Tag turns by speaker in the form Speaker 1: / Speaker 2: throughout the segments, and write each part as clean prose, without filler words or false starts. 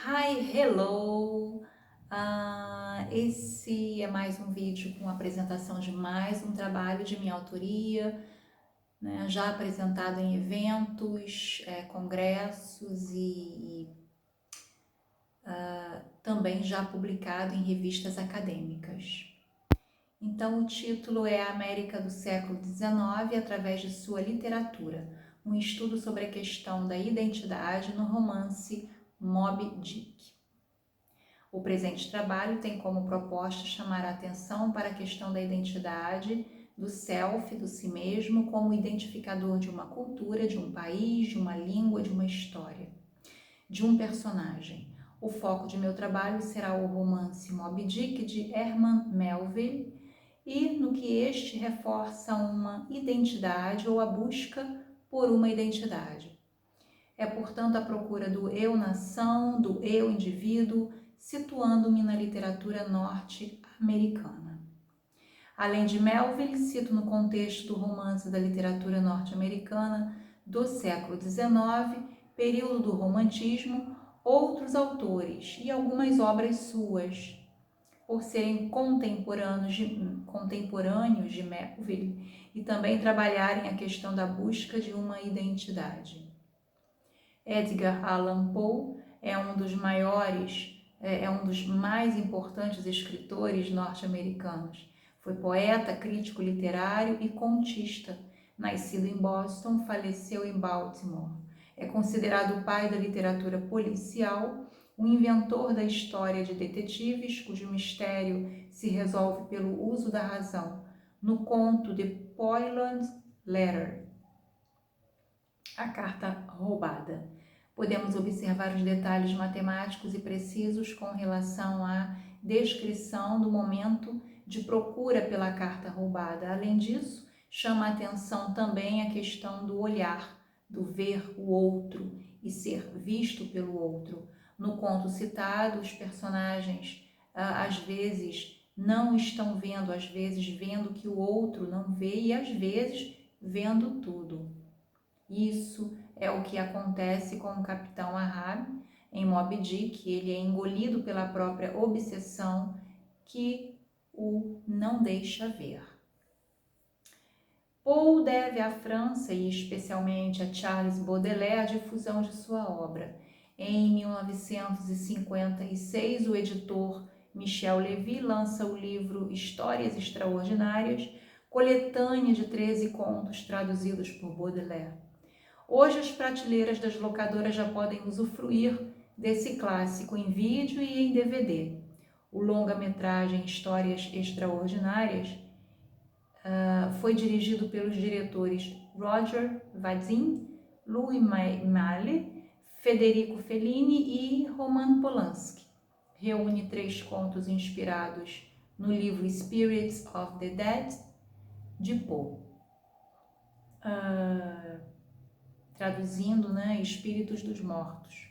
Speaker 1: Hi, hello! Esse é mais um vídeo com apresentação de mais um trabalho de minha autoria, né, já apresentado em eventos, congressos e também já publicado em revistas acadêmicas. Então, o título é A América do século XIX através de sua literatura, um estudo sobre a questão da identidade no romance Moby Dick. O presente trabalho tem como proposta chamar a atenção para a questão da identidade, do self, do si mesmo, como identificador de uma cultura, de um país, de uma língua, de uma história, de um personagem. O foco de meu trabalho será o romance Moby Dick, de Herman Melville, e no que este reforça uma identidade ou a busca por uma identidade. É, portanto, a procura do eu-nação, do eu-indivíduo, situando-me na literatura norte-americana. Além de Melville, cito no contexto do romance da literatura norte-americana do século XIX, período do romantismo, outros autores e algumas obras suas, por serem contemporâneos de Melville e também trabalharem a questão da busca de uma identidade. Edgar Allan Poe é um dos mais importantes escritores norte-americanos. Foi poeta, crítico literário e contista. Nascido em Boston, faleceu em Baltimore. É considerado o pai da literatura policial, o inventor da história de detetives, cujo mistério se resolve pelo uso da razão, no conto The Poisoned Letter, a carta roubada. Podemos observar os detalhes matemáticos e precisos com relação à descrição do momento de procura pela carta roubada. Além disso, chama a atenção também a questão do olhar, do ver o outro e ser visto pelo outro. No conto citado, os personagens às vezes não estão vendo, às vezes vendo que o outro não vê e às vezes vendo tudo. Isso é o que acontece com o Capitão Ahab em Moby Dick. Ele é engolido pela própria obsessão que o não deixa ver. Poe deve à França e especialmente a Charles Baudelaire a difusão de sua obra. Em 1956, o editor Michel Lévy lança o livro Histórias Extraordinárias, coletânea de 13 contos traduzidos por Baudelaire. Hoje as prateleiras das locadoras já podem usufruir desse clássico em vídeo e em DVD. O longa-metragem Histórias Extraordinárias foi dirigido pelos diretores Roger Vadim, Louis Malle, Federico Fellini e Roman Polanski. Reúne 3 contos inspirados no livro Spirits of the Dead, de Poe. Traduzindo, Espíritos dos Mortos.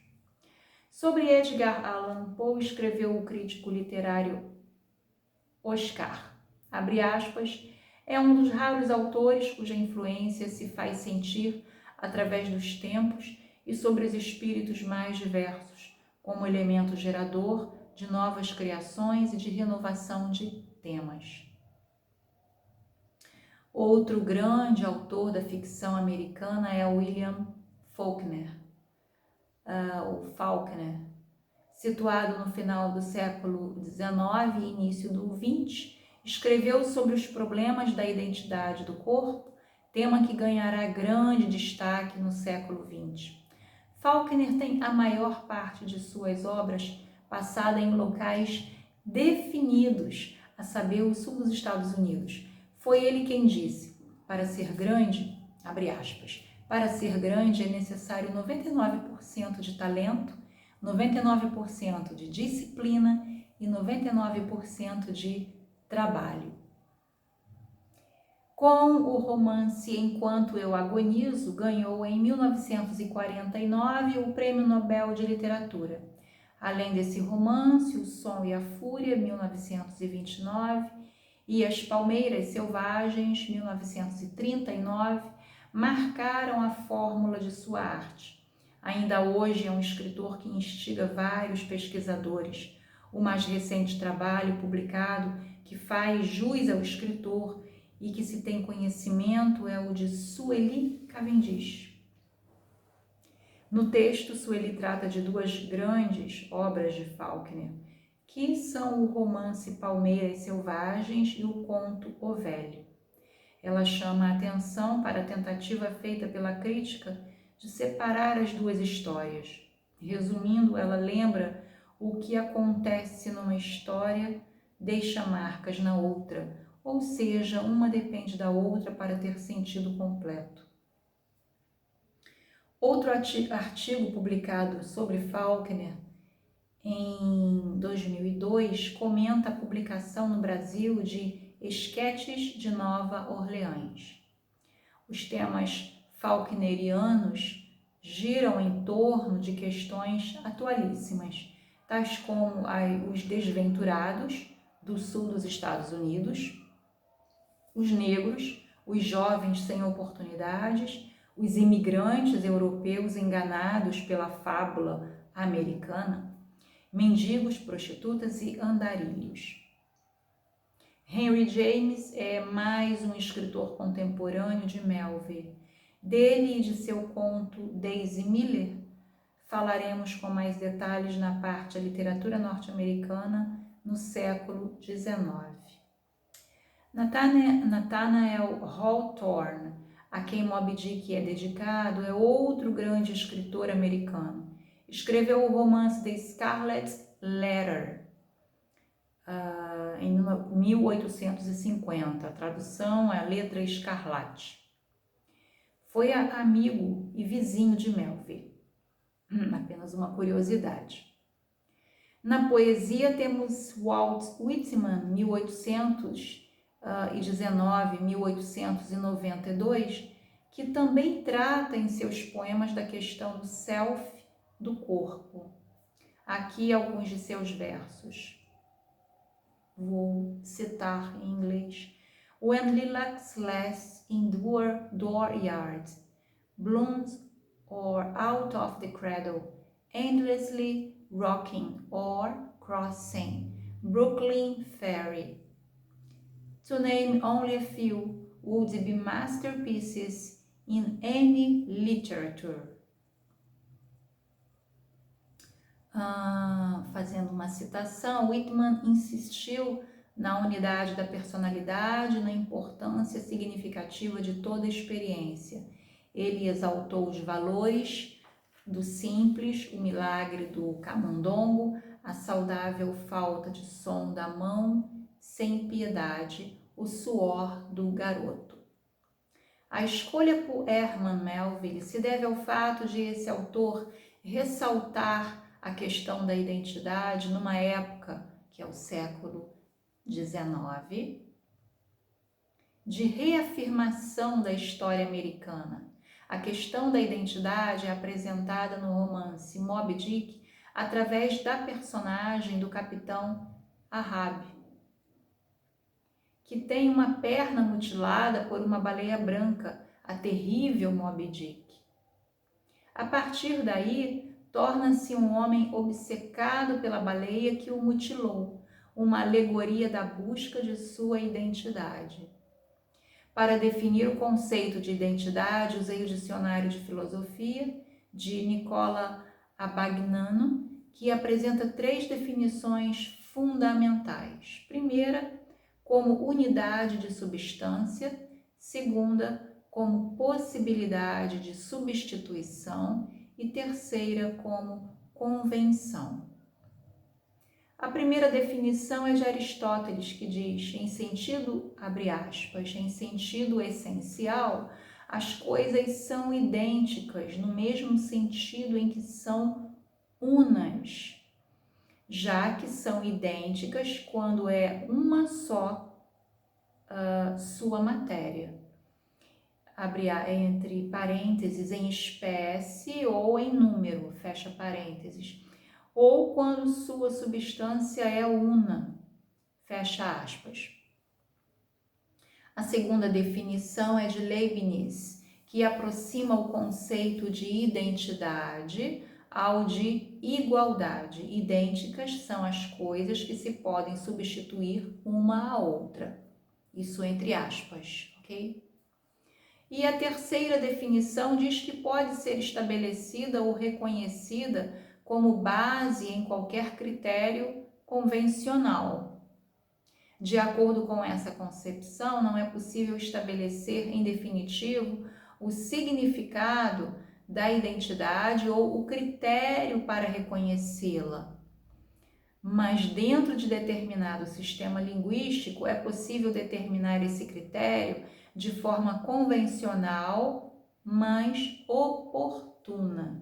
Speaker 1: Sobre Edgar Allan Poe, escreveu o crítico literário Oscar, abre aspas, é um dos raros autores cuja influência se faz sentir através dos tempos e sobre os espíritos mais diversos, como elemento gerador de novas criações e de renovação de temas. Outro grande autor da ficção americana é William Faulkner, situado no final do século XIX e início do XX, escreveu sobre os problemas da identidade do corpo, tema que ganhará grande destaque no século XX. Faulkner tem a maior parte de suas obras passada em locais definidos, a saber, o sul dos Estados Unidos. Foi ele quem disse, para ser grande, abre aspas, para ser grande é necessário 99% de talento, 99% de disciplina e 99% de trabalho. Com o romance Enquanto Eu Agonizo, ganhou em 1949 o Prêmio Nobel de Literatura. Além desse romance, O Som e a Fúria, 1929, e As Palmeiras Selvagens, 1939, marcaram a fórmula de sua arte. Ainda hoje é um escritor que instiga vários pesquisadores. O mais recente trabalho publicado que faz jus ao escritor e que se tem conhecimento é o de Sueli Cavendish. No texto, Sueli trata de duas grandes obras de Faulkner, que são o romance Palmeiras Selvagens e o conto O Velho. Ela chama a atenção para a tentativa feita pela crítica de separar as duas histórias. Resumindo, ela lembra o que acontece numa história deixa marcas na outra, ou seja, uma depende da outra para ter sentido completo. Outro artigo publicado sobre Faulkner em 2002 comenta a publicação no Brasil de Esquetes de Nova Orleans. Os temas faulknerianos giram em torno de questões atualíssimas, tais como os desventurados do sul dos Estados Unidos, os negros, os jovens sem oportunidades, os imigrantes europeus enganados pela fábula americana, mendigos, prostitutas e andarilhos. Henry James é mais um escritor contemporâneo de Melville. Dele e de seu conto Daisy Miller falaremos com mais detalhes na parte da literatura norte-americana no século XIX. Nathaniel Hawthorne, a quem Moby Dick é dedicado, é outro grande escritor americano. Escreveu o romance The Scarlet Letter em 1850. A tradução é a Letra Escarlate. Foi amigo e vizinho de Melville. Apenas uma curiosidade. Na poesia temos Walt Whitman, 1819-1892, que também trata em seus poemas da questão do self, do corpo. Aqui alguns de seus versos. Vou citar em inglês. When lilacs lass in the dooryard, blooms or out of the cradle, endlessly rocking or crossing, Brooklyn Ferry. To name only a few would be masterpieces in any literature. Fazendo uma citação, Whitman insistiu na unidade da personalidade, na importância significativa de toda experiência. Ele exaltou os valores do simples, o milagre do camundongo, a saudável falta de som da mão, sem piedade, o suor do garoto. A escolha por Herman Melville se deve ao fato de esse autor ressaltar a questão da identidade numa época, que é o século XIX, de reafirmação da história americana. A questão da identidade é apresentada no romance Moby Dick através da personagem do capitão Ahab, que tem uma perna mutilada por uma baleia branca, a terrível Moby Dick. A partir daí, torna-se um homem obcecado pela baleia que o mutilou, uma alegoria da busca de sua identidade. Para definir o conceito de identidade, usei o Dicionário de Filosofia de Nicola Abagnano, que apresenta 3 definições fundamentais. Primeira, como unidade de substância. Segunda, como possibilidade de substituição. E terceira, como convenção. A primeira definição é de Aristóteles, que diz, em sentido, abre aspas, em sentido essencial, as coisas são idênticas no mesmo sentido em que são unas, já que são idênticas quando é uma só sua matéria. Abre entre parênteses, em espécie ou em número, fecha parênteses, ou quando sua substância é una, fecha aspas. A segunda definição é de Leibniz, que aproxima o conceito de identidade ao de igualdade. Idênticas são as coisas que se podem substituir uma à outra. Isso entre aspas, ok? E a terceira definição diz que pode ser estabelecida ou reconhecida como base em qualquer critério convencional. De acordo com essa concepção, não é possível estabelecer em definitivo o significado da identidade ou o critério para reconhecê-la. Mas dentro de determinado sistema linguístico é possível determinar esse critério de forma convencional, mas oportuna.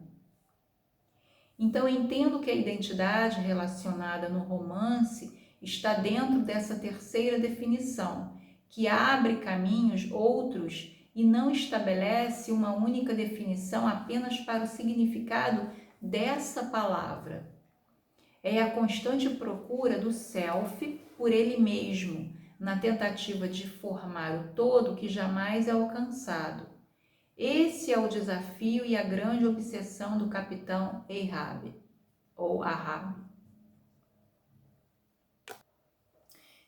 Speaker 1: Então, entendo que a identidade relacionada no romance está dentro dessa terceira definição, que abre caminhos outros e não estabelece uma única definição apenas para o significado dessa palavra. É a constante procura do self por ele mesmo, na tentativa de formar o todo que jamais é alcançado. Esse é o desafio e a grande obsessão do capitão Ahab, ou Ahab.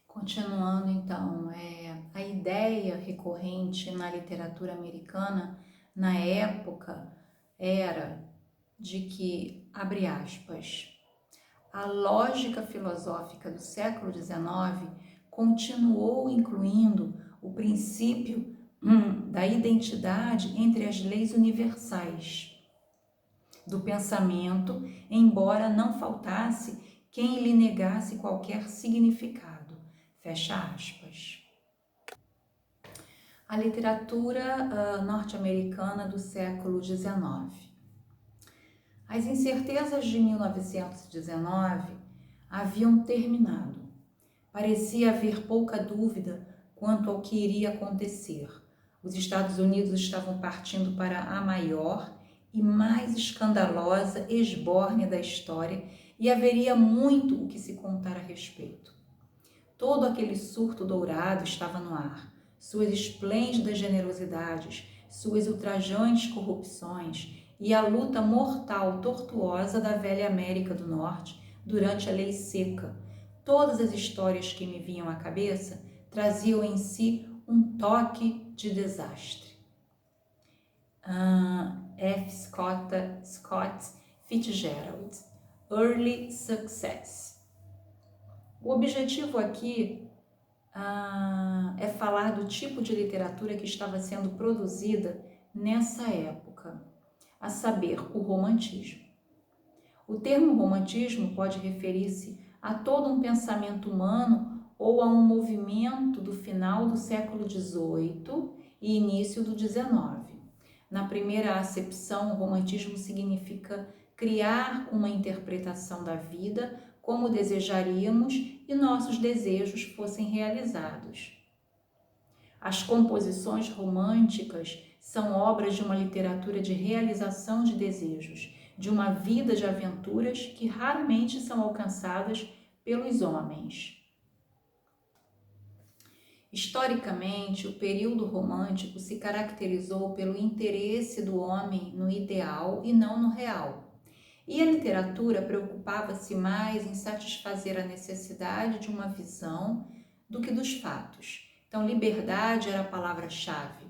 Speaker 1: Continuando então, a ideia recorrente na literatura americana na época era de que, abre aspas, a lógica filosófica do século XIX continuou incluindo o princípio da identidade entre as leis universais do pensamento, embora não faltasse quem lhe negasse qualquer significado. Fecha aspas. A literatura norte-americana do século XIX. As incertezas de 1919 haviam terminado. Parecia haver pouca dúvida quanto ao que iria acontecer. Os Estados Unidos estavam partindo para a maior e mais escandalosa esbórnia da história e haveria muito o que se contar a respeito. Todo aquele surto dourado estava no ar. Suas esplêndidas generosidades, suas ultrajantes corrupções e a luta mortal, tortuosa da velha América do Norte durante a Lei Seca. Todas as histórias que me vinham à cabeça traziam em si um toque de desastre. F. Scott Fitzgerald, Early Success. O objetivo aqui é falar do tipo de literatura que estava sendo produzida nessa época, a saber, o romantismo. O termo romantismo pode referir-se a todo um pensamento humano ou a um movimento do final do século XVIII e início do XIX. Na primeira acepção, o romantismo significa criar uma interpretação da vida como desejaríamos e nossos desejos fossem realizados. As composições românticas são obras de uma literatura de realização de desejos, de uma vida de aventuras que raramente são alcançadas pelos homens. Historicamente, o período romântico se caracterizou pelo interesse do homem no ideal e não no real. E a literatura preocupava-se mais em satisfazer a necessidade de uma visão do que dos fatos. Então, liberdade era a palavra-chave.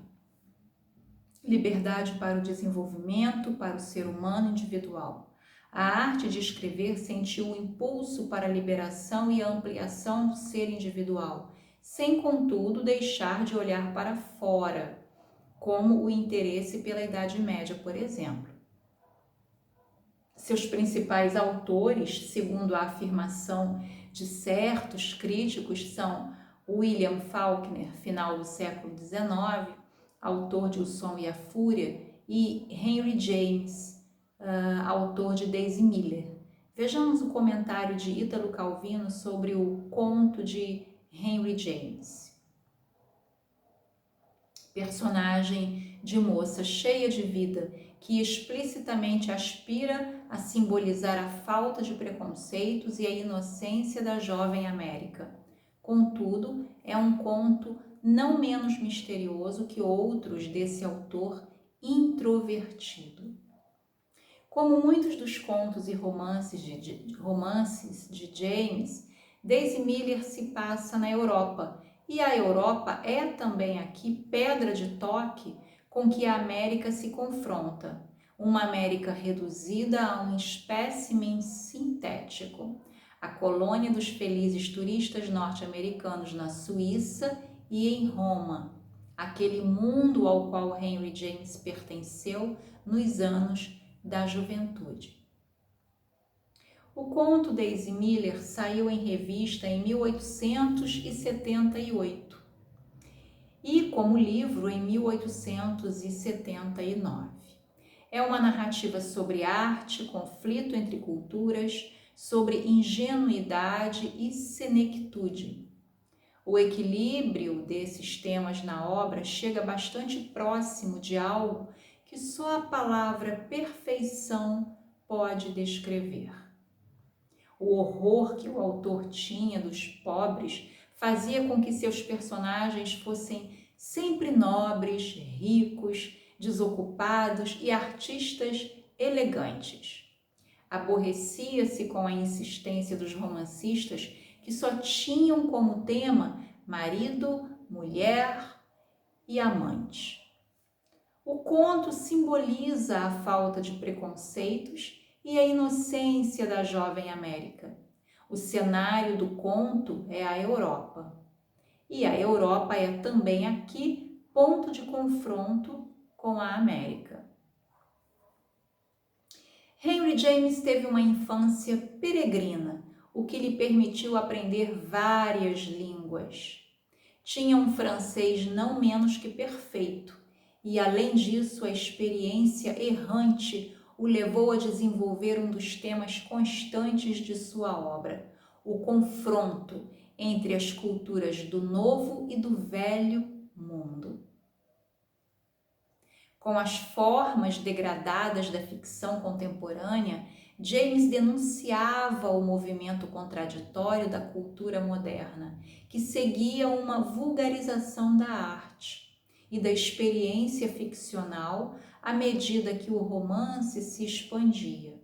Speaker 1: Liberdade para o desenvolvimento, para o ser humano individual. A arte de escrever sentiu o impulso para a liberação e a ampliação do ser individual, sem, contudo, deixar de olhar para fora, como o interesse pela Idade Média, por exemplo. Seus principais autores, segundo a afirmação de certos críticos, são William Faulkner, final do século XIX, autor de O Som e a Fúria, e Henry James, autor de Daisy Miller. Vejamos o comentário de Ítalo Calvino sobre o conto de Henry James. Personagem de moça cheia de vida, que explicitamente aspira a simbolizar a falta de preconceitos e a inocência da jovem América. Contudo, é um conto não menos misterioso que outros desse autor introvertido. Como muitos dos contos e romances de James, Daisy Miller se passa na Europa, e a Europa é também aqui pedra de toque com que a América se confronta. Uma América reduzida a um espécimen sintético. A colônia dos felizes turistas norte-americanos na Suíça e em Roma, aquele mundo ao qual Henry James pertenceu nos anos da juventude. O conto Daisy Miller saiu em revista em 1878 e como livro em 1879. É uma narrativa sobre arte, conflito entre culturas, sobre ingenuidade e senectude. O equilíbrio desses temas na obra chega bastante próximo de algo que só a palavra perfeição pode descrever. O horror que o autor tinha dos pobres fazia com que seus personagens fossem sempre nobres, ricos, desocupados e artistas elegantes. Aborrecia-se com a insistência dos romancistas que só tinham como tema marido, mulher e amante. O conto simboliza a falta de preconceitos e a inocência da jovem América. O cenário do conto é a Europa. E a Europa é também aqui ponto de confronto com a América. Henry James teve uma infância peregrina, o que lhe permitiu aprender várias línguas. Tinha um francês não menos que perfeito, e além disso a experiência errante o levou a desenvolver um dos temas constantes de sua obra, o confronto entre as culturas do Novo e do Velho Mundo. Com as formas degradadas da ficção contemporânea, James denunciava o movimento contraditório da cultura moderna, que seguia uma vulgarização da arte e da experiência ficcional à medida que o romance se expandia.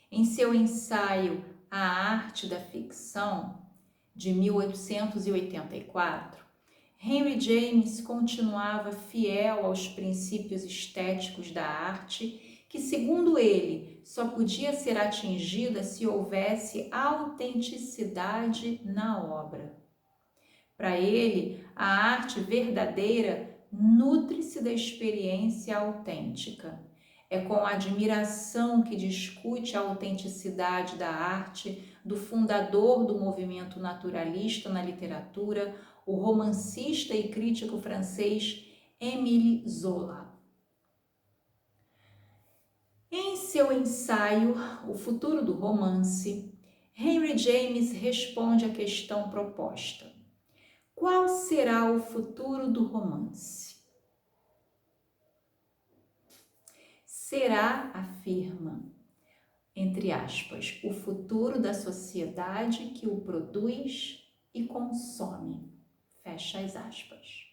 Speaker 1: Em seu ensaio A Arte da Ficção, de 1884, Henry James continuava fiel aos princípios estéticos da arte, que, segundo ele, só podia ser atingida se houvesse autenticidade na obra. Para ele, a arte verdadeira nutre-se da experiência autêntica. É com admiração que discute a autenticidade da arte do fundador do movimento naturalista na literatura, o romancista e crítico francês Émile Zola. Em seu ensaio O Futuro do Romance, Henry James responde à questão proposta: qual será o futuro do romance? Será, afirma, entre aspas, o futuro da sociedade que o produz e consome. Fecha as aspas.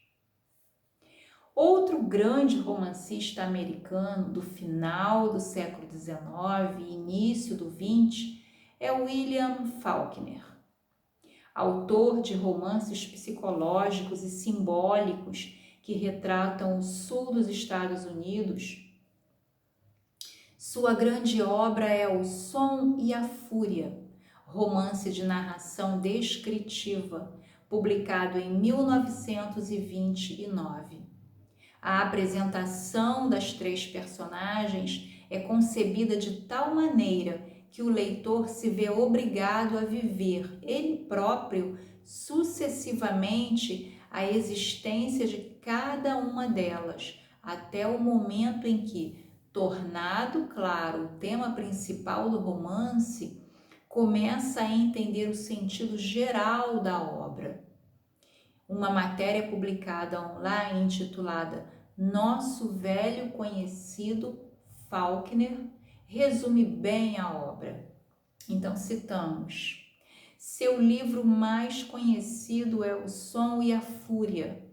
Speaker 1: Outro grande romancista americano do final do século XIX e início do XX é William Faulkner. Autor de romances psicológicos e simbólicos que retratam o sul dos Estados Unidos, sua grande obra é O Som e a Fúria, romance de narração descritiva, publicado em 1929. A apresentação das três personagens é concebida de tal maneira que o leitor se vê obrigado a viver ele próprio sucessivamente a existência de cada uma delas, até o momento em que, tornado claro o tema principal do romance, começa a entender o sentido geral da obra. Uma matéria publicada online intitulada Nosso Velho Conhecido Faulkner resume bem a obra. Então citamos: seu livro mais conhecido é O Som e a Fúria.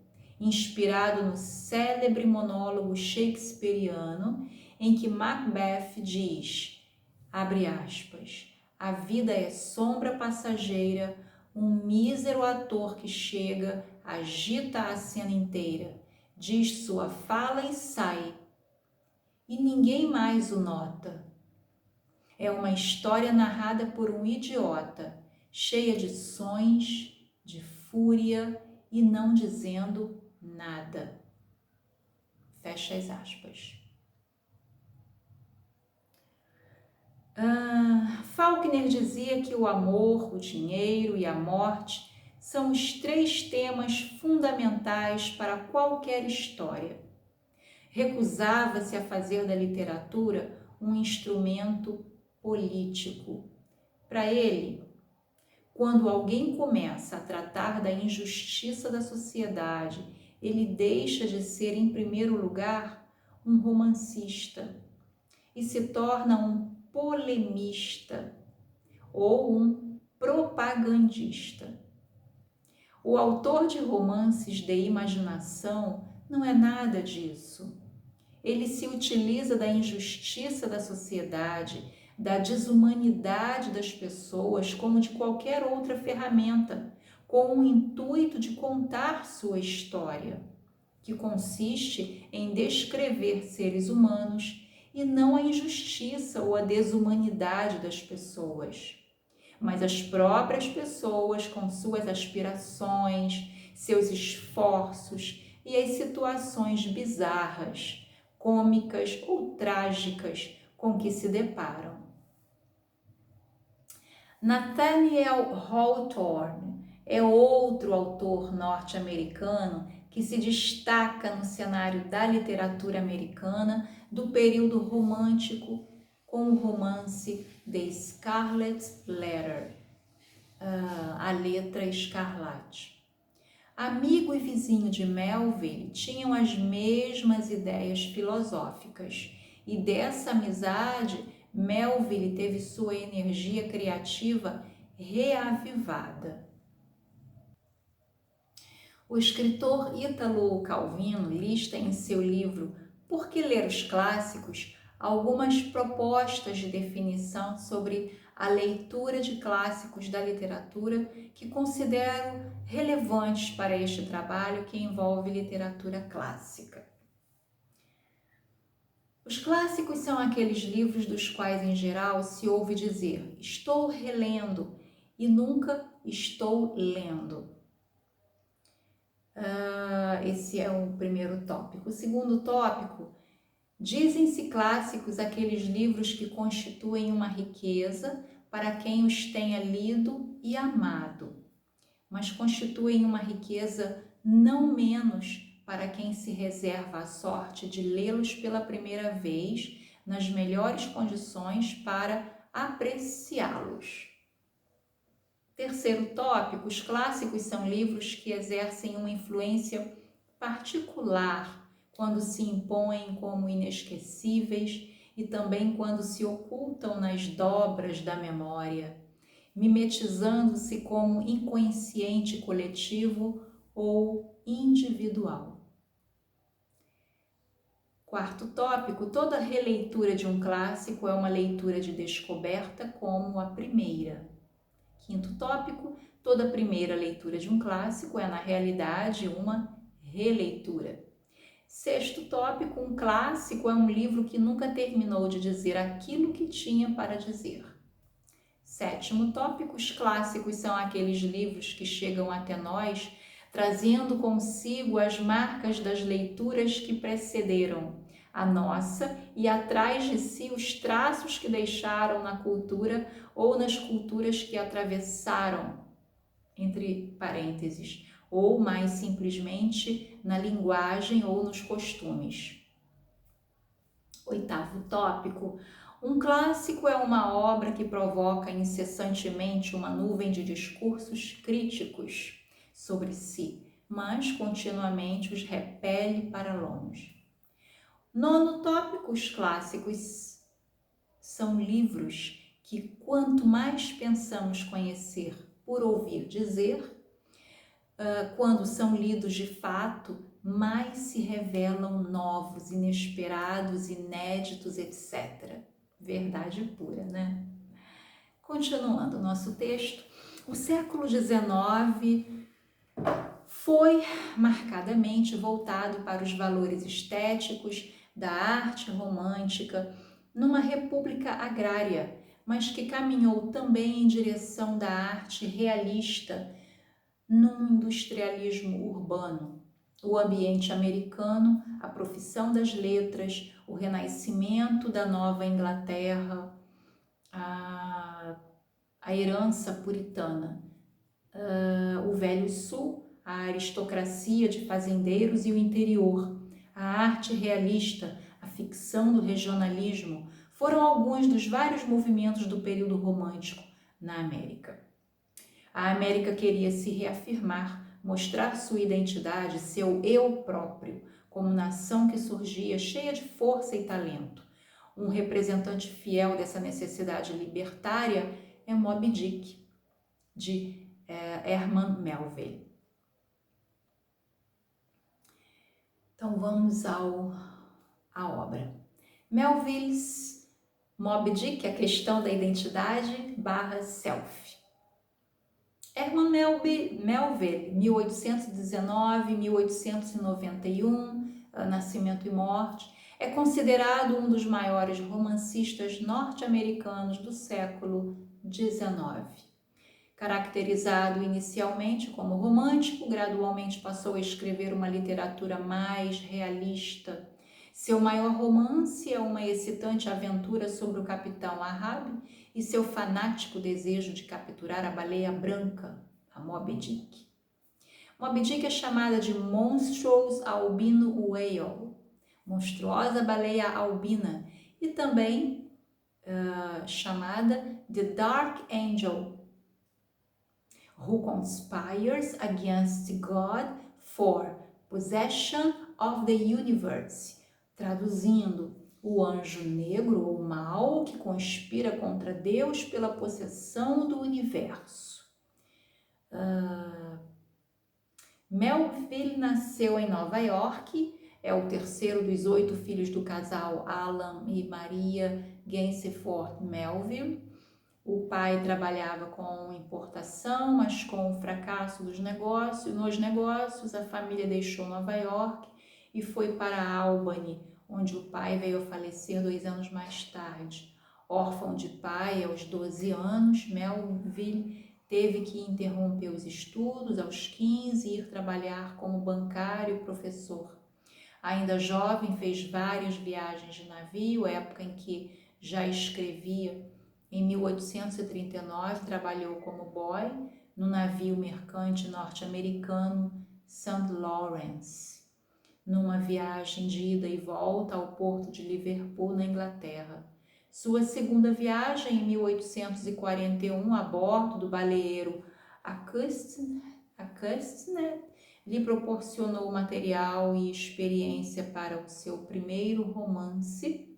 Speaker 1: inspirado no célebre monólogo shakespeariano em que Macbeth diz, abre aspas, a vida é sombra passageira, um mísero ator que chega, agita a cena inteira, diz sua fala e sai, e ninguém mais o nota. É uma história narrada por um idiota, cheia de sons, de fúria e não dizendo nada. Fecha as aspas. Faulkner dizia que o amor, o dinheiro e a morte são os 3 temas fundamentais para qualquer história. Recusava-se a fazer da literatura um instrumento político. Para ele, quando alguém começa a tratar da injustiça da sociedade, ele deixa de ser, em primeiro lugar, um romancista e se torna um polemista ou um propagandista. O autor de romances de imaginação não é nada disso. Ele se utiliza da injustiça da sociedade, da desumanidade das pessoas, como de qualquer outra ferramenta, com o intuito de contar sua história, que consiste em descrever seres humanos e não a injustiça ou a desumanidade das pessoas, mas as próprias pessoas com suas aspirações, seus esforços e as situações bizarras, cômicas ou trágicas com que se deparam. Nathaniel Hawthorne é outro autor norte-americano que se destaca no cenário da literatura americana do período romântico com o romance The Scarlet Letter, a letra escarlate. Amigo e vizinho de Melville tinham as mesmas ideias filosóficas e dessa amizade Melville teve sua energia criativa reavivada. O escritor Ítalo Calvino lista em seu livro Por que ler os clássicos algumas propostas de definição sobre a leitura de clássicos da literatura que considero relevantes para este trabalho que envolve literatura clássica. Os clássicos são aqueles livros dos quais, em geral, se ouve dizer estou relendo e nunca estou lendo. Esse é o primeiro tópico. O segundo tópico, dizem-se clássicos aqueles livros que constituem uma riqueza para quem os tenha lido e amado, mas constituem uma riqueza não menos para quem se reserva a sorte de lê-los pela primeira vez nas melhores condições para apreciá-los. Terceiro tópico, os clássicos são livros que exercem uma influência particular quando se impõem como inesquecíveis e também quando se ocultam nas dobras da memória, mimetizando-se como inconsciente coletivo ou individual. Quarto tópico, toda releitura de um clássico é uma leitura de descoberta como a primeira. Quinto tópico, toda primeira leitura de um clássico é, na realidade, uma releitura. Sexto tópico, um clássico é um livro que nunca terminou de dizer aquilo que tinha para dizer. Sétimo tópico, os clássicos são aqueles livros que chegam até nós trazendo consigo as marcas das leituras que precederam a nossa e atrás de si os traços que deixaram na cultura ou nas culturas que atravessaram, entre parênteses, ou mais simplesmente na linguagem ou nos costumes. Oitavo tópico, um clássico é uma obra que provoca incessantemente uma nuvem de discursos críticos sobre si, mas continuamente os repele para longe. Nono tópico, os clássicos são livros que quanto mais pensamos conhecer por ouvir dizer, quando são lidos de fato, mais se revelam novos, inesperados, inéditos, etc. Verdade pura, né? Continuando o nosso texto, o século XIX foi marcadamente voltado para os valores estéticos da arte romântica numa república agrária, mas que caminhou também em direção da arte realista num industrialismo urbano. O ambiente americano, a profissão das letras, o renascimento da Nova Inglaterra, a herança puritana, o Velho Sul, a aristocracia de fazendeiros e o interior, a arte realista, a ficção do regionalismo, foram alguns dos vários movimentos do período romântico na América. A América queria se reafirmar, mostrar sua identidade, seu eu próprio, como nação que surgia cheia de força e talento. Um representante fiel dessa necessidade libertária é Moby Dick, de Herman Melville. Então vamos à obra. Melville's Moby Dick, a questão da identidade / self. Herman Melville, 1819-1891, nascimento e morte, é considerado um dos maiores romancistas norte-americanos do século XIX. Caracterizado inicialmente como romântico, gradualmente passou a escrever uma literatura mais realista. Seu maior romance é uma excitante aventura sobre o capitão Ahab e seu fanático desejo de capturar a baleia branca, a Moby Dick. Moby Dick é chamada de Monstrous Albino Whale, monstruosa baleia albina, e também chamada The Dark Angel, who conspires against God for possession of the universe. Traduzindo, o anjo negro ou mau que conspira contra Deus pela possessão do universo. Melville nasceu em Nova York, é o terceiro dos 8 filhos do casal Alan e Maria Gansford Melville. O pai trabalhava com importação, mas com o fracasso nos negócios, a família deixou Nova York e foi para Albany, onde o pai veio a falecer 2 anos mais tarde. Órfão de pai aos 12 anos, Melville teve que interromper os estudos aos 15 e ir trabalhar como bancário e professor. Ainda jovem, fez várias viagens de navio, época em que já escrevia. Em 1839, trabalhou como boy no navio mercante norte-americano St. Lawrence, numa viagem de ida e volta ao porto de Liverpool, na Inglaterra. Sua segunda viagem, em 1841, a bordo do baleeiro Acushnet, lhe proporcionou material e experiência para o seu primeiro romance,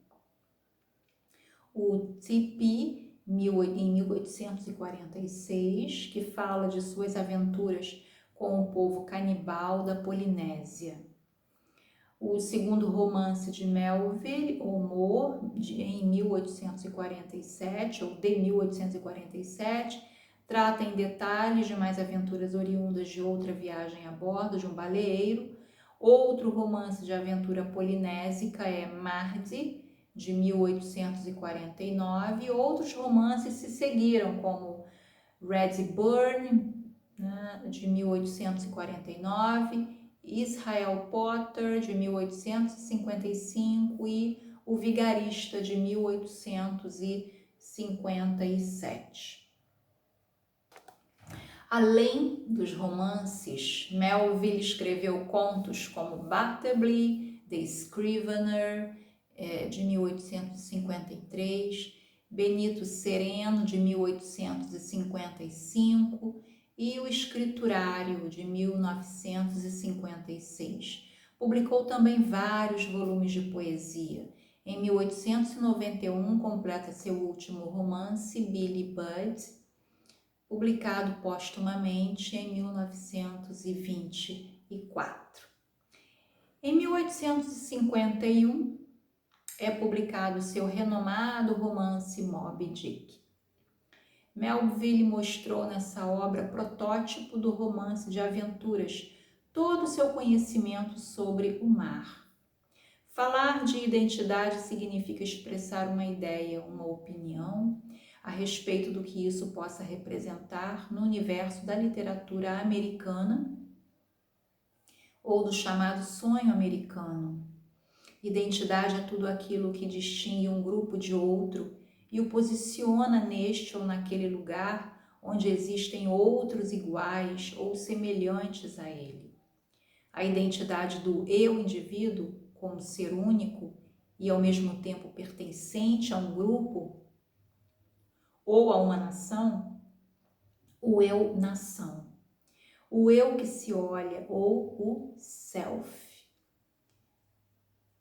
Speaker 1: o Tipi, em 1846, que fala de suas aventuras com o povo canibal da Polinésia. O segundo romance de Melville, Humor, em 1847, ou de 1847, trata em detalhes de mais aventuras oriundas de outra viagem a bordo de um baleeiro. Outro romance de aventura polinésica é Mardi, de 1849, e outros romances se seguiram, como Redburn, de 1849, Israel Potter, de 1855, e O Vigarista, de 1857. Além dos romances, Melville escreveu contos como Bartleby, The Scrivener, de 1853, Benito Sereno, de 1855, e O Escriturário, de 1956. Publicou também vários volumes de poesia. Em 1891, completa seu último romance, Billy Budd, publicado póstumamente em 1924. Em 1851, é publicado seu renomado romance Moby Dick. Melville mostrou nessa obra protótipo do romance de aventuras todo o seu conhecimento sobre o mar. Falar de identidade significa expressar uma ideia, uma opinião a respeito do que isso possa representar no universo da literatura americana ou do chamado sonho americano. Identidade é tudo aquilo que distingue um grupo de outro e o posiciona neste ou naquele lugar onde existem outros iguais ou semelhantes a ele. A identidade do eu indivíduo, como ser único e ao mesmo tempo pertencente a um grupo ou a uma nação, o eu nação, o eu que se olha ou o self.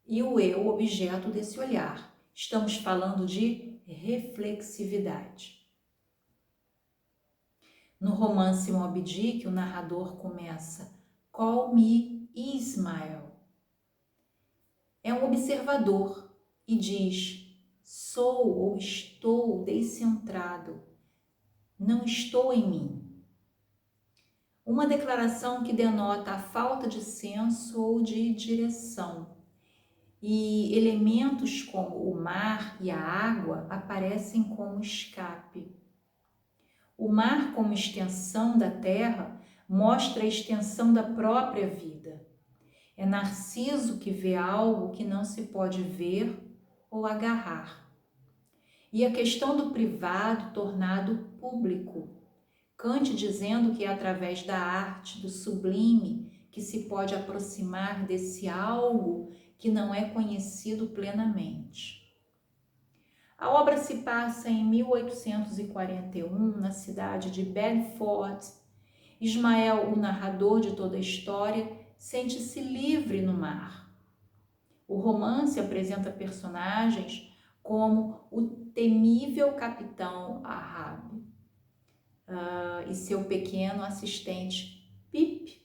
Speaker 1: E o eu, objeto desse olhar. Estamos falando de reflexividade. No romance Moby Dick, o narrador começa: Call me Ismael. É um observador e diz: sou ou estou descentrado, não estou em mim. Uma declaração que denota a falta de senso ou de direção. E elementos como o mar e a água aparecem como escape. O mar, como extensão da terra, mostra a extensão da própria vida. É Narciso que vê algo que não se pode ver ou agarrar. E a questão do privado tornado público. Kant dizendo que é através da arte, do sublime, que se pode aproximar desse algo que não é conhecido plenamente. A obra se passa em 1841, na cidade de Bedford. Ismael, o narrador de toda a história, sente-se livre no mar. O romance apresenta personagens como o temível capitão Ahab e seu pequeno assistente Pip,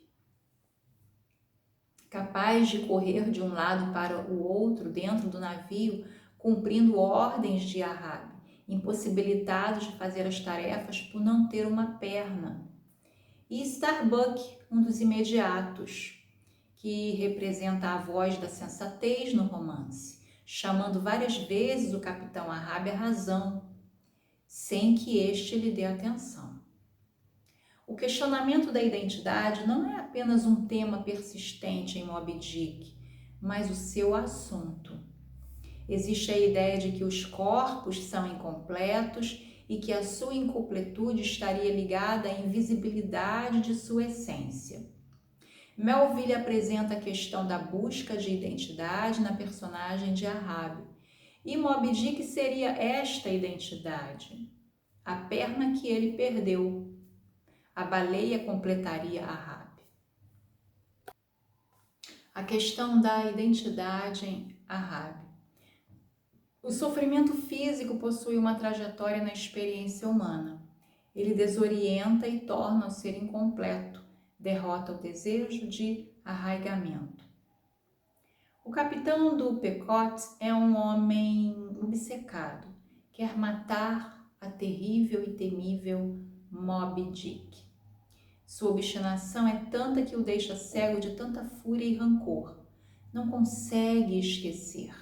Speaker 1: capaz de correr de um lado para o outro dentro do navio, cumprindo ordens de Ahab, impossibilitado de fazer as tarefas por não ter uma perna. E Starbuck, um dos imediatos, que representa a voz da sensatez no romance, chamando várias vezes o capitão Ahab à razão, sem que este lhe dê atenção. O questionamento da identidade não é apenas um tema persistente em Moby Dick, mas o seu assunto. Existe a ideia de que os corpos são incompletos e que a sua incompletude estaria ligada à invisibilidade de sua essência. Melville apresenta a questão da busca de identidade na personagem de Ahab, e Moby Dick seria esta identidade, a perna que ele perdeu. A baleia completaria Ahab. A questão da identidade em Ahab. O sofrimento físico possui uma trajetória na experiência humana. Ele desorienta e torna o ser incompleto, derrota o desejo de arraigamento. O capitão do Pequot é um homem obcecado, quer matar a terrível e temível Moby Dick. Sua obstinação é tanta que o deixa cego de tanta fúria e rancor. Não consegue esquecer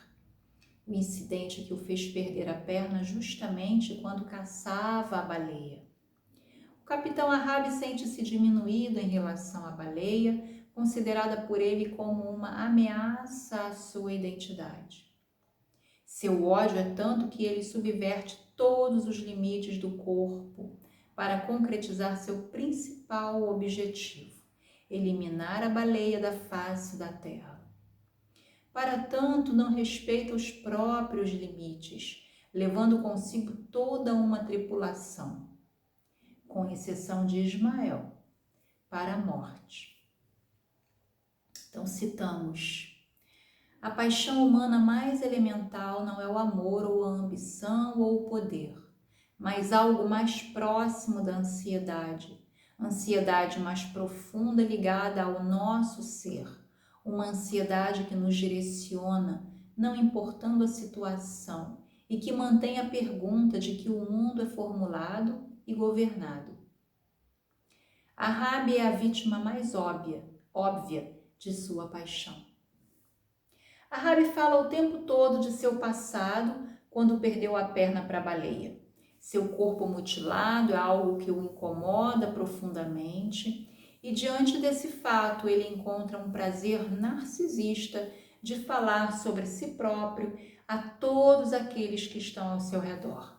Speaker 1: o incidente que o fez perder a perna justamente quando caçava a baleia. O capitão Ahab sente-se diminuído em relação à baleia, considerada por ele como uma ameaça à sua identidade. Seu ódio é tanto que ele subverte todos os limites do corpo para concretizar seu principal objetivo: eliminar a baleia da face da terra. Para tanto, não respeita os próprios limites, levando consigo toda uma tripulação, com exceção de Ismael, para a morte. Então, citamos: a paixão humana mais elemental não é o amor ou a ambição ou o poder, mas algo mais próximo da ansiedade mais profunda ligada ao nosso ser, uma ansiedade que nos direciona, não importando a situação, e que mantém a pergunta de que o mundo é formulado e governado. Ahab é a vítima mais óbvia de sua paixão. Ahab fala o tempo todo de seu passado quando perdeu a perna para a baleia. Seu corpo mutilado é algo que o incomoda profundamente e diante desse fato ele encontra um prazer narcisista de falar sobre si próprio a todos aqueles que estão ao seu redor.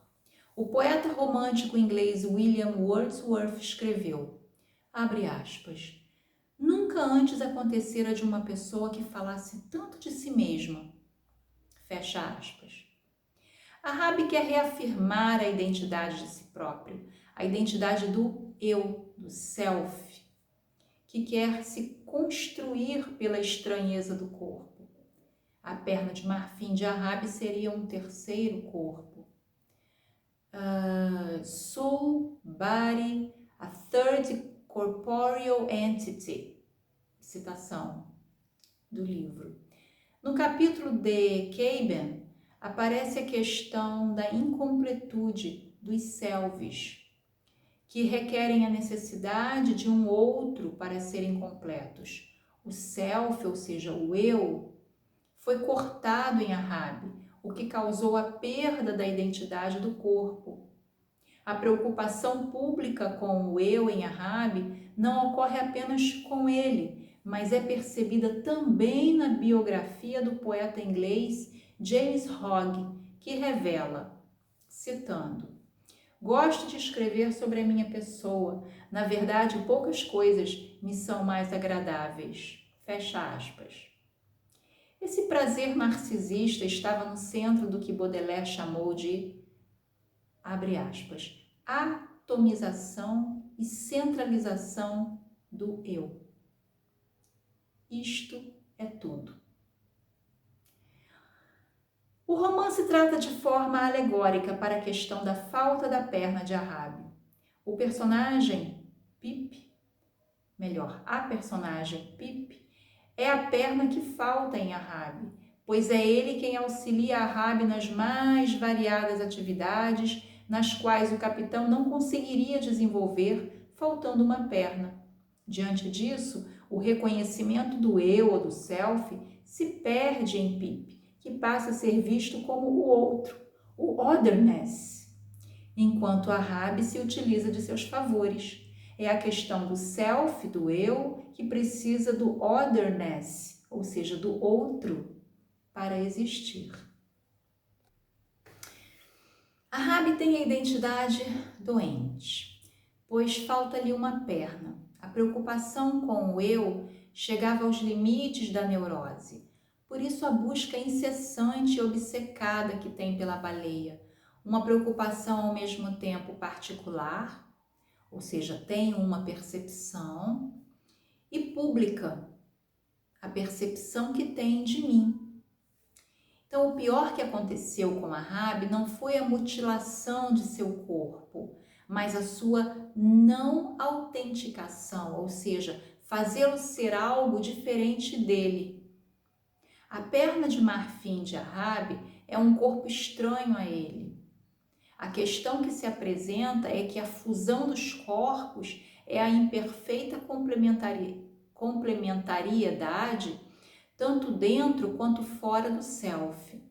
Speaker 1: O poeta romântico inglês William Wordsworth escreveu, abre aspas, nunca antes acontecera de uma pessoa que falasse tanto de si mesma. Fecha aspas. Ahab quer reafirmar a identidade de si próprio, a identidade do eu, do self, que quer se construir pela estranheza do corpo. A perna de marfim de Ahab seria um terceiro corpo. Soul, body, a third corporeal entity. Citação do livro. No capítulo de Caben, aparece a questão da incompletude dos selves, que requerem a necessidade de um outro para serem completos. O self, ou seja, o eu, foi cortado em Ahab, o que causou a perda da identidade do corpo. A preocupação pública com o eu em Ahab não ocorre apenas com ele, mas é percebida também na biografia do poeta inglês James Hogg, que revela, citando, gosto de escrever sobre a minha pessoa, na verdade poucas coisas me são mais agradáveis. Fecha aspas. Esse prazer narcisista estava no centro do que Baudelaire chamou de, abre aspas, atomização e centralização do eu. Isto é tudo. O romance trata de forma alegórica para a questão da falta da perna de Ahab. O personagem a personagem Pip, é a perna que falta em Ahab, pois é ele quem auxilia Ahab nas mais variadas atividades nas quais o capitão não conseguiria desenvolver, faltando uma perna. Diante disso, o reconhecimento do eu ou do self se perde em Pip, que passa a ser visto como o outro, o otherness, enquanto Ahab se utiliza de seus favores. É a questão do self, do eu, que precisa do otherness, ou seja, do outro, para existir. Ahab tem a identidade doente, pois falta-lhe uma perna. A preocupação com o eu chegava aos limites da neurose. Por isso a busca incessante e obcecada que tem pela baleia. Uma preocupação ao mesmo tempo particular, ou seja, tem uma percepção, e pública, a percepção que tem de mim. Então, o pior que aconteceu com Ahab não foi a mutilação de seu corpo, mas a sua não autenticação, ou seja, fazê-lo ser algo diferente dele. A perna de marfim de Ahab é um corpo estranho a ele. A questão que se apresenta é que a fusão dos corpos é a imperfeita complementariedade tanto dentro quanto fora do self.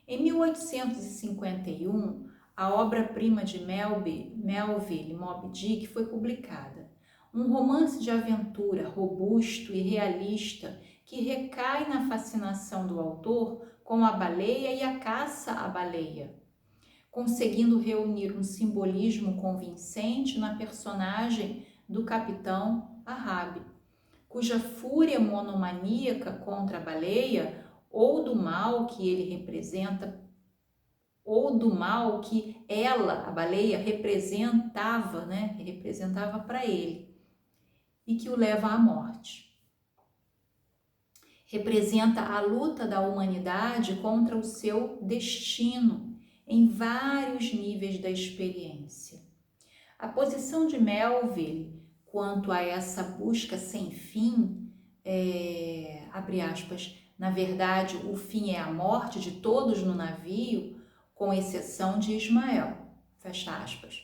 Speaker 1: Em 1851, a obra-prima de Melville, Moby Dick, foi publicada. Um romance de aventura robusto e realista que recai na fascinação do autor com a baleia e a caça à baleia, conseguindo reunir um simbolismo convincente na personagem do capitão Ahab, cuja fúria monomaníaca contra a baleia, ou do mal que ele representa, ou do mal que ela, a baleia, representava para ele, e que o leva à morte. Representa a luta da humanidade contra o seu destino, em vários níveis da experiência. A posição de Melville quanto a essa busca sem fim abre aspas, na verdade o fim é a morte de todos no navio, com exceção de Ismael, fecha aspas.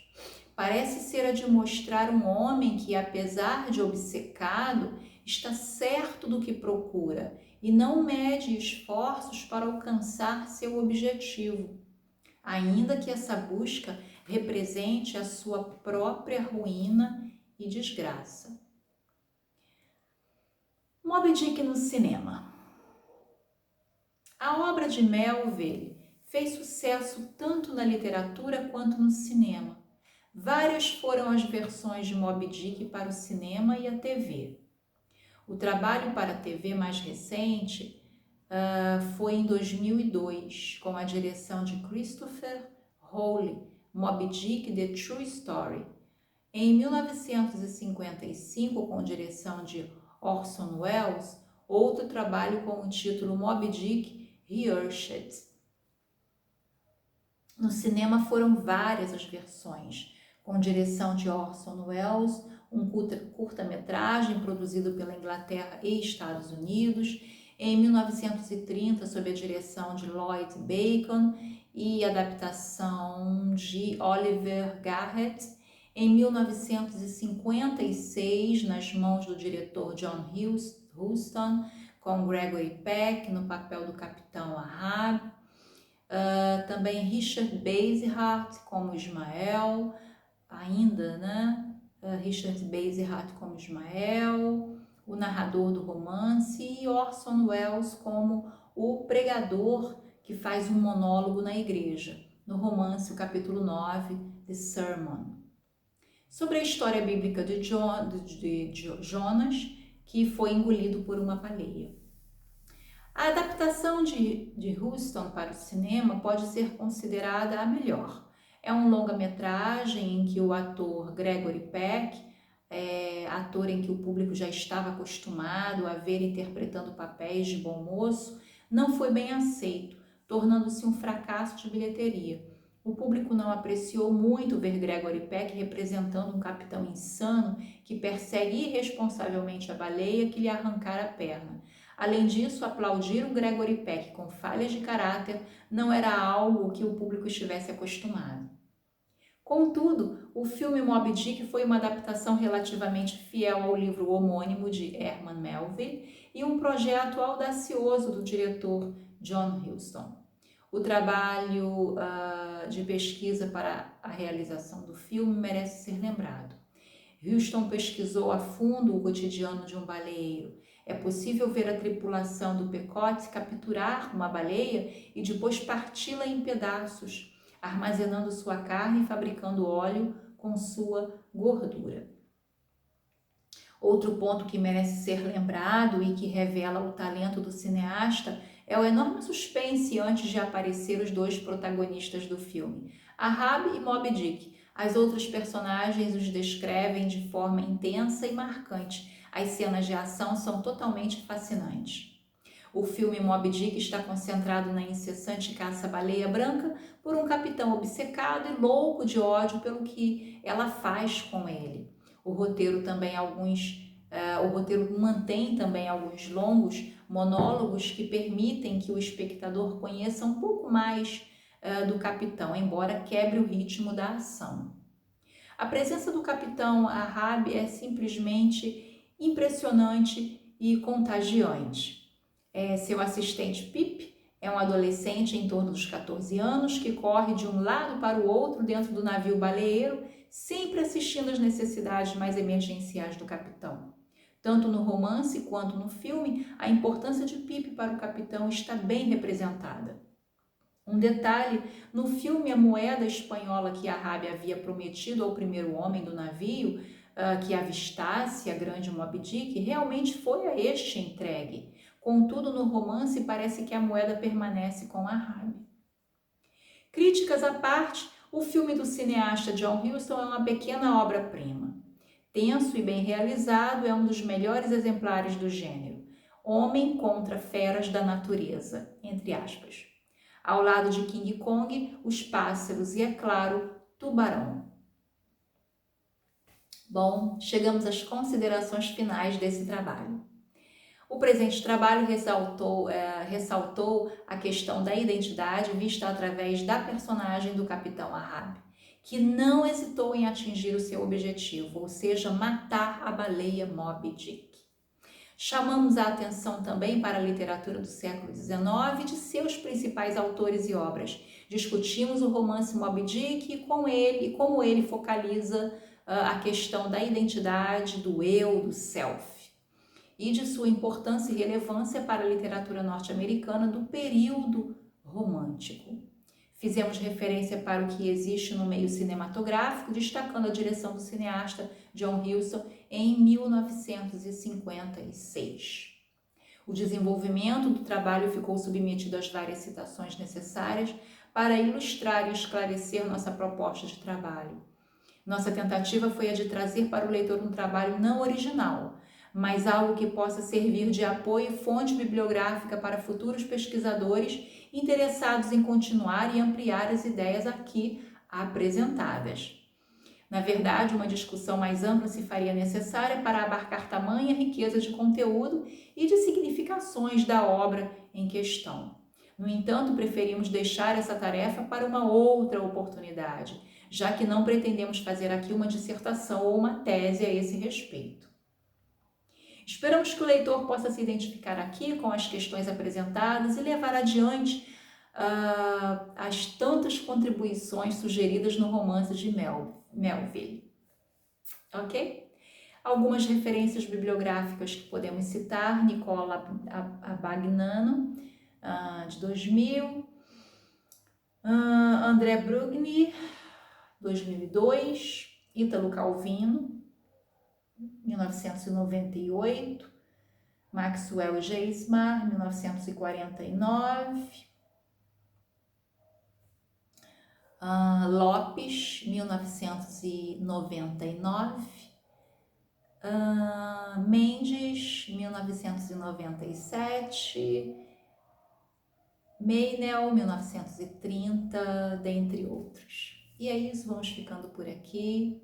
Speaker 1: Parece ser a de mostrar um homem que, apesar de obcecado, está certo do que procura e não mede esforços para alcançar seu objetivo, ainda que essa busca represente a sua própria ruína e desgraça. Moby Dick no cinema. A obra de Melville fez sucesso tanto na literatura quanto no cinema. Várias foram as versões de Moby Dick para o cinema e a TV. O trabalho para a TV mais recente foi em 2002, com a direção de Christopher Howley, Moby Dick, The True Story. Em 1955, com direção de Orson Welles, outro trabalho com o título Moby Dick, Researched. No cinema foram várias as versões, com direção de Orson Welles, um curta-metragem produzido pela Inglaterra e Estados Unidos, em 1930, sob a direção de Lloyd Bacon e adaptação de Oliver Garrett, em 1956, nas mãos do diretor John Huston, com Gregory Peck no papel do Capitão Ahab, também Richard Basehart como Ismael, Richard Basehart como Ismael, o narrador do romance, e Orson Welles como o pregador que faz um monólogo na igreja, no romance, o capítulo 9, The Sermon. Sobre a história bíblica de Jonas, que foi engolido por uma baleia. A adaptação de Huston para o cinema pode ser considerada a melhor. É um longa-metragem em que o ator Gregory Peck, ator em que o público já estava acostumado a ver interpretando papéis de bom moço, não foi bem aceito, tornando-se um fracasso de bilheteria. O público não apreciou muito ver Gregory Peck representando um capitão insano que persegue irresponsavelmente a baleia que lhe arrancara a perna. Além disso, aplaudir o Gregory Peck com falhas de caráter não era algo que o público estivesse acostumado. Contudo, o filme Moby Dick foi uma adaptação relativamente fiel ao livro homônimo de Herman Melville e um projeto audacioso do diretor John Huston. O trabalho de pesquisa para a realização do filme merece ser lembrado. Huston pesquisou a fundo o cotidiano de um baleeiro. É possível ver a tripulação do Pequot capturar uma baleia e depois parti-la em pedaços, armazenando sua carne e fabricando óleo com sua gordura. Outro ponto que merece ser lembrado e que revela o talento do cineasta é o enorme suspense antes de aparecer os dois protagonistas do filme, Ahab e Moby Dick. As outras personagens os descrevem de forma intensa e marcante. As cenas de ação são totalmente fascinantes. O filme Moby Dick está concentrado na incessante caça à baleia branca por um capitão obcecado e louco de ódio pelo que ela faz com ele. O roteiro mantém também alguns longos monólogos que permitem que o espectador conheça um pouco mais do capitão, embora quebre o ritmo da ação. A presença do capitão Ahab é simplesmente impressionante e contagiante. Seu assistente Pip é um adolescente em torno dos 14 anos que corre de um lado para o outro dentro do navio baleeiro, sempre assistindo às necessidades mais emergenciais do capitão. Tanto no romance quanto no filme, a importância de Pip para o capitão está bem representada. Um detalhe, no filme a moeda espanhola que Ahab havia prometido ao primeiro homem do navio, que avistasse a grande Moby Dick, realmente foi a este entregue. Contudo, no romance parece que a moeda permanece com Ahab. Críticas à parte, o filme do cineasta John Huston é uma pequena obra-prima. Tenso e bem realizado, é um dos melhores exemplares do gênero. Homem contra feras da natureza, entre aspas. Ao lado de King Kong, os pássaros e, é claro, tubarão. Bom, chegamos às considerações finais desse trabalho. O presente trabalho ressaltou a questão da identidade vista através da personagem do Capitão Ahab, que não hesitou em atingir o seu objetivo, ou seja, matar a baleia Moby Dick. Chamamos a atenção também para a literatura do século XIX e de seus principais autores e obras. Discutimos o romance Moby Dick e como ele focaliza a questão da identidade, do eu, do self, e de sua importância e relevância para a literatura norte-americana do período romântico. Fizemos referência para o que existe no meio cinematográfico, destacando a direção do cineasta John Huston em 1956. O desenvolvimento do trabalho ficou submetido às várias citações necessárias para ilustrar e esclarecer nossa proposta de trabalho. Nossa tentativa foi a de trazer para o leitor um trabalho não original, mas algo que possa servir de apoio e fonte bibliográfica para futuros pesquisadores interessados em continuar e ampliar as ideias aqui apresentadas. Na verdade, uma discussão mais ampla se faria necessária para abarcar tamanha riqueza de conteúdo e de significações da obra em questão. No entanto, preferimos deixar essa tarefa para uma outra oportunidade, já que não pretendemos fazer aqui uma dissertação ou uma tese a esse respeito. Esperamos que o leitor possa se identificar aqui com as questões apresentadas e levar adiante as tantas contribuições sugeridas no romance de Melville. Ok? Algumas referências bibliográficas que podemos citar: Nicola Abagnano, de 2000, André Brugni, 2002, Ítalo Calvino, 1998, Maxwell Geismar, 1949, Lopes, 1999, Mendes, 1997, Meinel, 1930, dentre outros. E é isso, vamos ficando por aqui.